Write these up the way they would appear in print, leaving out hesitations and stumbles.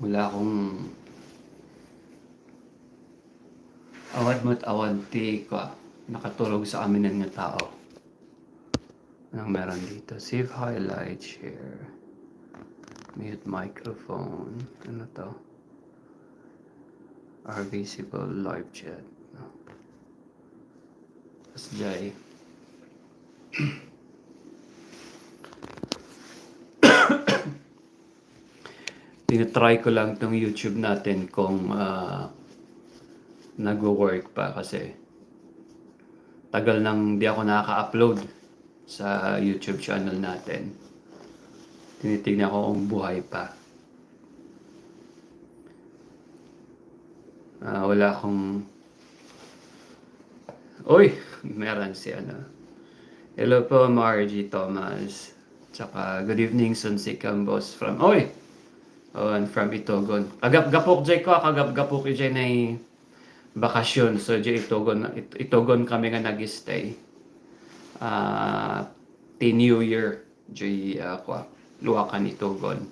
Wala akong awad mo't awanti ko nakatulog sa amin nga tao. Anong meron dito? Save highlight, share, mute microphone. Ano to? Are visible live chat. Jai. Tinatry ko lang tong YouTube natin kung nag-work pa kasi tagal nang di ako nakaka-upload sa YouTube channel natin. Tinitingnan ko kung buhay pa. Wala akong... Uy! Meron si ano. Hello po, Margie Thomas. Tsaka good evening, Sunsi Cambos from... Uy! Oh, and from Itogon. Agap-gapok jay ko, kagap-gapok jay na bakasyon. So, jay Itogon kami nga nag-stay. Ti New Year, jay luwakan Itogon.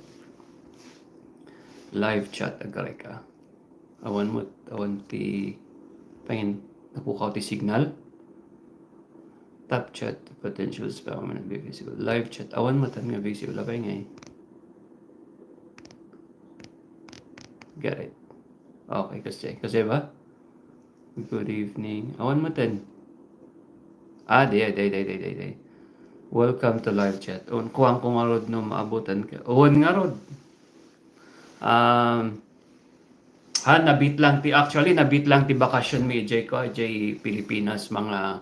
Live chat agare ka. Awan ti pangin napukaw ti signal. Tap chat potential spam man be visible. Live chat awan mo tan nga visible labay ngay. Get it. Okay, kasi ba? Good evening. Awan mo tan. Day. Welcome to live chat. Kuwang ko nga rod no maabutan ka. Awan nga rod. Nabit lang ti bakasyon mi Jay Pilipinas mga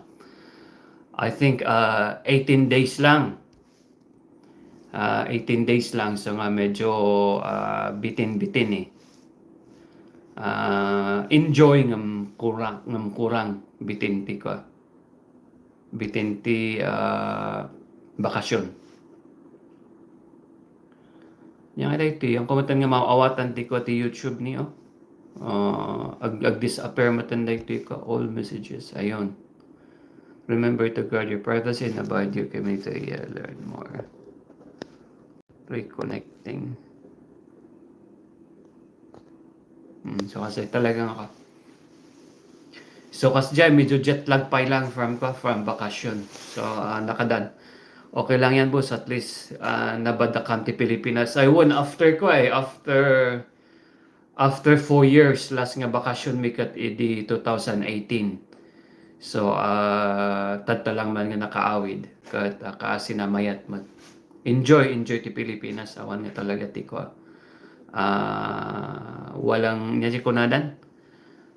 I think 18 days lang. 18 days lang so nga medyo bitin-bitin eh. Enjoy ngam kurang bitin ti ko. Bitin ti bakasyon. Yang ada ito, yung kumatan nga maawatan ti ko ti YouTube niyo. Ag-disappear matanda ito ko all messages. Ayun. Remember to guard your privacy and abide your community. Learn more. Reconnecting. So kasi talagang ako. So kasi dyan, medyo jet lag pa lang from vacation. So nakadan. Okay lang yan boss, at least nabadakan ti Pilipinas. I won after 4 years last nga bakasyon mi kat di 2018. So tadta lang man nga nakaawid kat sinamayan man. Enjoy ti Pilipinas awan nga talaga ti ko. Walang niya kunadan.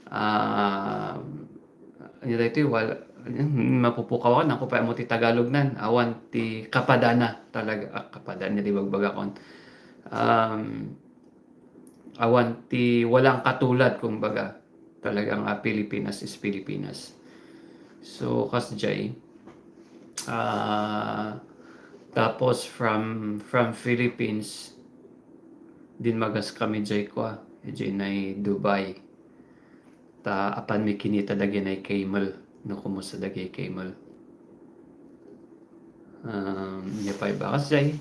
Ano ito wala mapupukawan ako pa mo ti Tagalog nan awan ti kapadana talaga kapadana di bagbagakon awan ti walang katulad kumbaga talagang Pilipinas is Pilipinas. So kasjay tapos from Philippines din magas kami jay ko jay na Dubai ta apan mi kinita dagi na Camel no kumusta dagi Camel niya pa iba kasi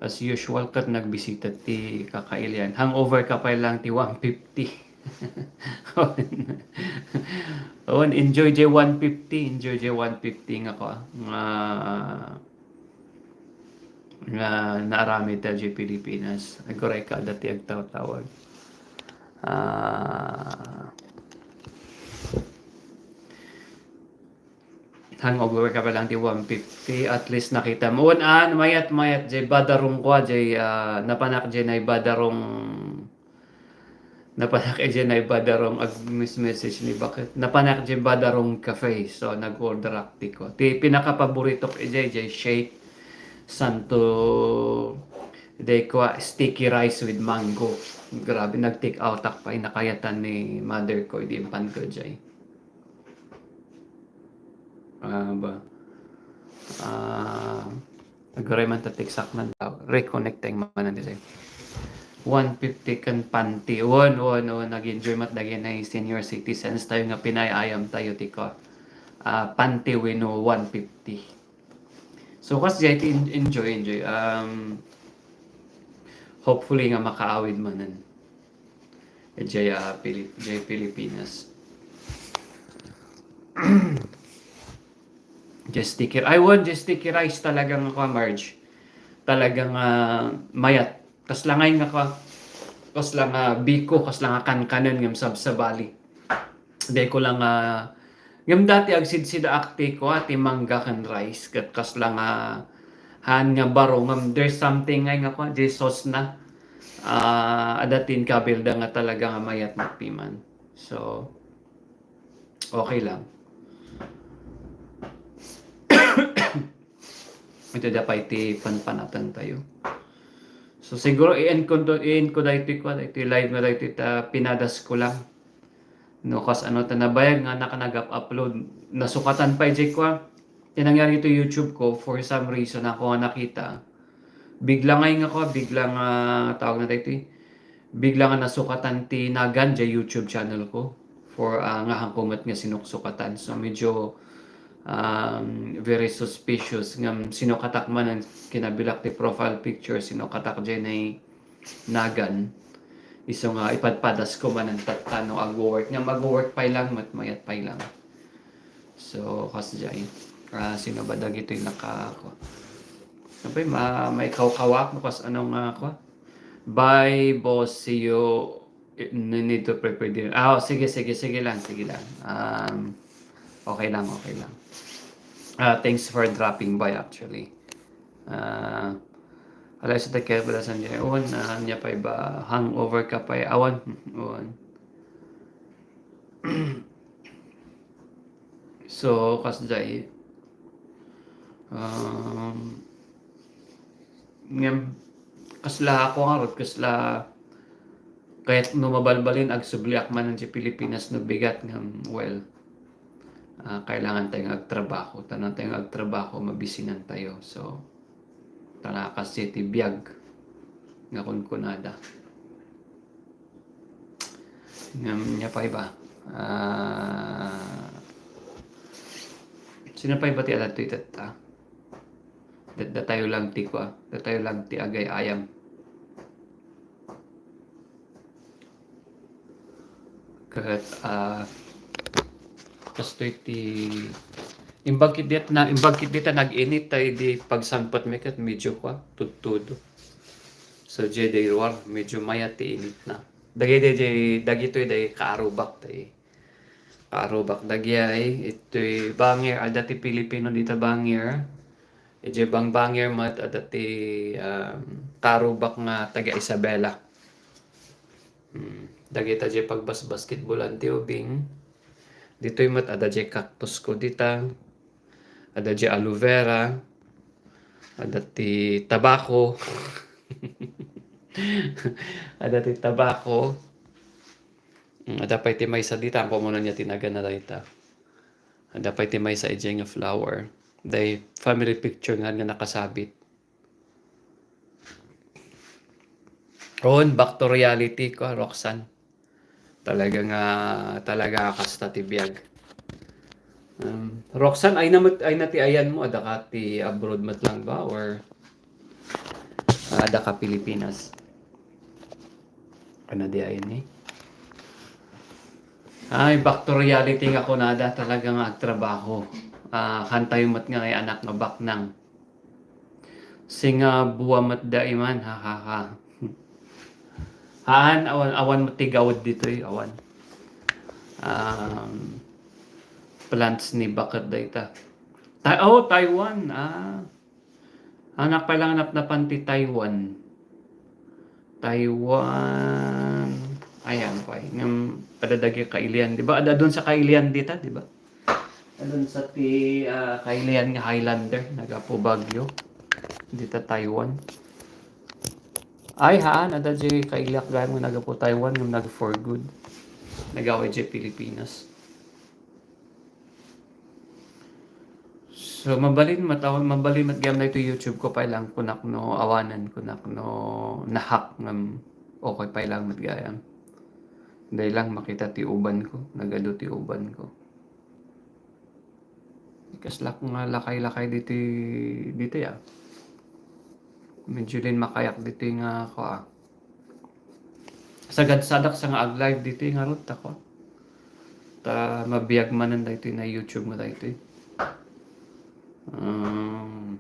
as usual kat nagbisita ti kakailian hangover ka pa lang ti 150 enjoy J 150 nga ko nga naarami ta J Pilipinas agore ka dati ag tawag hangover ka pa lang ti 150 at least nakita mo mayat jay badarong ko jay napanak jay na badarong ag message ni bakit napanak jay badarong cafe so nag-order akti ko ti pinaka-paborito ko jay shake santo day ko sticky rice with mango grabe nag-take out ak pa inakayatan ni mother ko di impan ko jay agore man tatiksak man daw reconnecting man na disay 150 kan panty nag-enjoy mat dagi na senior citizens tayo nga pinayayam tayo tiko panty wino 150 so kasi enjoy hopefully nga makaawid manan. Jaya Pilipinas. Just sticky. I want just sticky rice talagang ako, Marge. Talagang mayat. Kas lang nga ako. Kas lang biko, kas lang kankanan ngam sabsabali. Hindi ko lang ngam dati agsid sida akti ko ati mangga kan rice kat kas lang han nga baro ngam there's something nga ko di sauce na adatin kabilda nga talaga nga mayat magpiman. So okay lang. Ito dapat iti panpanatan tayo. So siguro i-end ko dahito ko live nga dahito pinadas ko lang. No, kas ano ta nabayag nga nag-upload. Nasukatan pa iti ko. Yan nangyari ito YouTube ko for some reason ako nga nakita. Bigla nga ako, biglang tawag na dahito bigla nga nasukatan ti Nagan di YouTube channel ko for nga hangkumat nga sinuksukatan. So medyo very suspicious ngam sinukatak man ang kinabilak ti profile picture sinukatak dyan ay Nagan. Iso nga ipadpadas ko man ang tatano ag-work nga mag-work pa lang mayat pa lang. So kas dyan sino ba dag ito yung nakako. Sabay may kawak mo kas anong ako. Bye boss, see you. Need to prepare din. Sige lang. Okay lang. Thanks for dropping by actually. Alay sa takya balasan niya. Uwan niya pa iba hangover ka pa awan. Uwan. So kasday ngam kasla ako nga rod kasla kahit numabalbalin ag subliak man ng Pilipinas no bigat ngam kailangan tayong agtrabaho mabisinan tayo. So tala kasi ti biyag nga kunkunada ngam niya pa iba sino pa iba ti alat ito tayo lang ti ko tayo lang ti agay ayam kahit kasto iti imbagkit dita nag-init tayo di pagsangpat mekat medyo tutudo. So day war medyo mayat ti init na. Dagito day kaarubak tayo. Kaarubak dagyay ito'y bangir adati Pilipino dita bangir. Bangir mat adati kaarubak nga taga Isabela. Dagita pagbas basketballan ti ubing. Dito'y mat ada cactus ko dita. Ada aloe vera. Ada ti tabako. Ada ti tabako. Ada pa iti may sa dita. Ang pamunan niya tinagan na dita. Ada pa iti may sa ijay nga flower. Day family picture nga nakasabit. Back to reality ko, Roxanne. Talaga kasta ti biyag. Roxanne, ay nati ayan mo, ada ka ti abroad mat lang ba? Or ada ka Pilipinas? Ano di ayan back to reality nga ko nada talaga nga agtrabaho. Hantay mat nga ay anak nga baknang. Singa buwa mat daiman, ha. Haan, awan matigawad dito awan. Plants ni Bakat data. Taiwan. Anak pa lang na panti Taiwan. Ayan pa. Ngam padadagi kailian, di ba? Ada doon sa kailian dito, di ba? Doon sa kailian nga Highlander, nagapo Bagyo. Dito Taiwan. Ada di kailak gaya mo nagapo Taiwan, ng nag for good. Nagaway di Pilipinas. So mabalin matgam na ito YouTube ko pa lang kunak no awanan kunak no nahack ngam okay pa lang matgayam. Dahil lang makita ti uban ko, nagado ti uban ko. Kaslak nga lakay dito ya. Medyo din makayak dito nga ako Sagad sadak sa nga ag live dito nga ron tako. Ta mabiyag manan dito na YouTube mo dito. Um,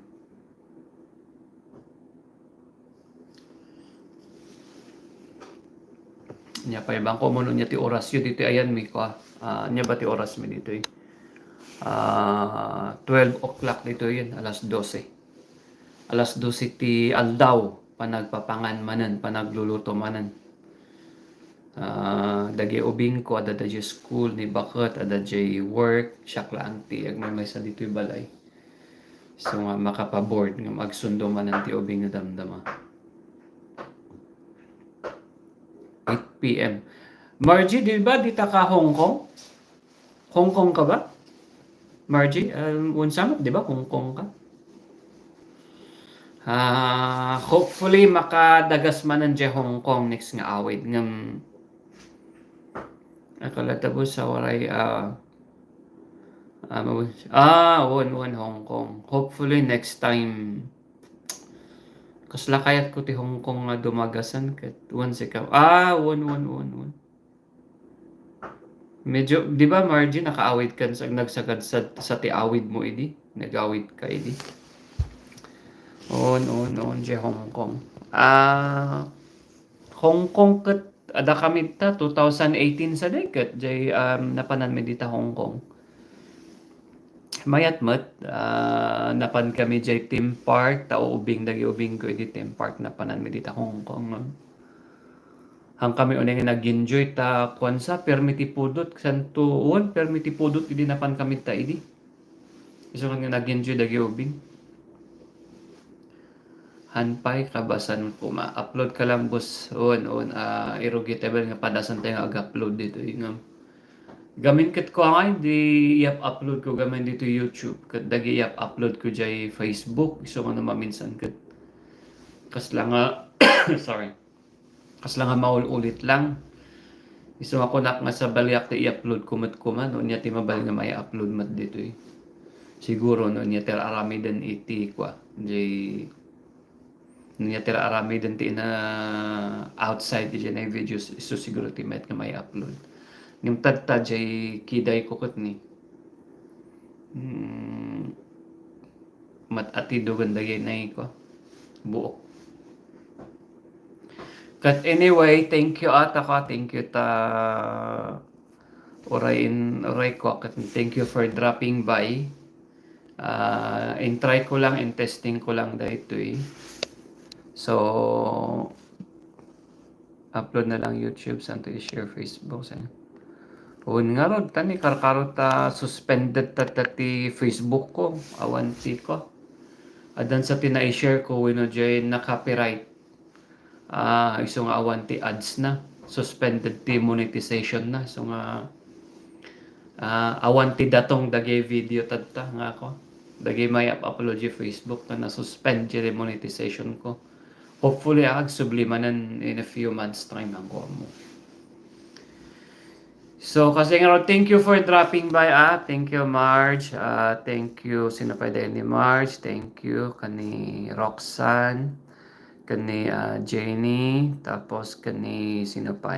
nya pa ibang ko mo nya ti oras yun dito ayan mi ko. Nya ba ti oras mi dito 12 o'clock dito yun, alas 12. Alas 12 ti aldaw, panagpapangan manan, panagluluto manan. Dagi ubing ko, ada da school ni bakit, ada jay work, siya lang ti, ag may sa dito'y balay. So nga makapaboard, nga magsundo manan ti ubing nga damdama. 8 p.m. Margie, di ba dita ka Hong Kong? Hong Kong ka ba? Margie, unsa di ba Hong Kong ka? Hopefully makadagas man ang Hong Kong next nga awit ngam akalatabo sa waray one Hong Kong. Hopefully next time kasla kayat ko ti Hong Kong nga dumagasan ket once ikaw one. Medyo di ba Margie nakaawit kan sa nagsagad sa ti awid mo idi nagawit ka idi on Hong Kong. Hong Kong ket ada kami ta 2018 sa deket jay napanan mi dita Hong Kong. Mayat mat napan kami jay theme park ta ubing dagi ubing ko di theme park napanan mi dita Hong Kong. Hang kami unay nga nag-enjoy ta kwansa permiti pudot santo permiti pudot idi napan kami ta idi. Iso nga nag-enjoy dagi ubing. Hanpay kabasan ko ma-upload ka lang boss irrogable nga padasan tayo ag-upload dito nga gamin ket ko nga di i-upload ko gamin dito YouTube ket dagi i-upload ko jay Facebook iso nga maminsan ket kasla nga sorry kasla nga maulit lang iso ako nak nga sa baliak ti i-upload ko mat ko man unya ti mabal nga may upload mat dito siguro no nya ter arami den iti kwa jay niya tira arami din ti na outside di na videos iso siguro ti met nga may upload yung tadta jay kiday ko kat ni mat ati dogan dagay na ko buok kat anyway thank you thank you ta oray ko kat thank you for dropping by in try ko lang in testing ko lang dahito So, upload na lang YouTube, santo i-share Facebook. Nga ron, tani, karkarot suspended ti Facebook ko, awanti ko. Adan sa tina-i-share ko, wino dyan na copyright. Iso nga awanti ads na. Suspended ti monetization na. So nga, awanti datong dagay video tadta nga ako. Dagay may upload yung Facebook na na-suspend yung monetization ko. Hopefully, sublimanan in a few months time ang ko mo. So, kasi nga, thank you for dropping by. Thank you, Marge. Thank you, sino pa din ni Marge. Thank you, kani Roxanne, kani Jenny, tapos kani sino pa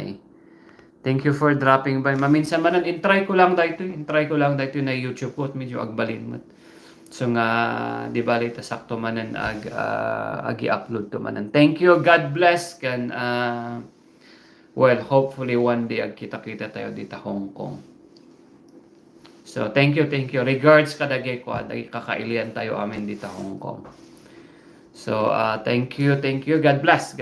Thank you for dropping by. Maminsan manan, intry ko lang dito na YouTube ko at medyo agbalin mo. So nga di bali ta sakto manan agi-upload to manan. Thank you, God bless kan well hopefully one day agkita-kita tayo dito Hong Kong. So thank you. Regards kadagay ko dagi kakailian tayo amin dito Hong Kong. So thank you. God bless.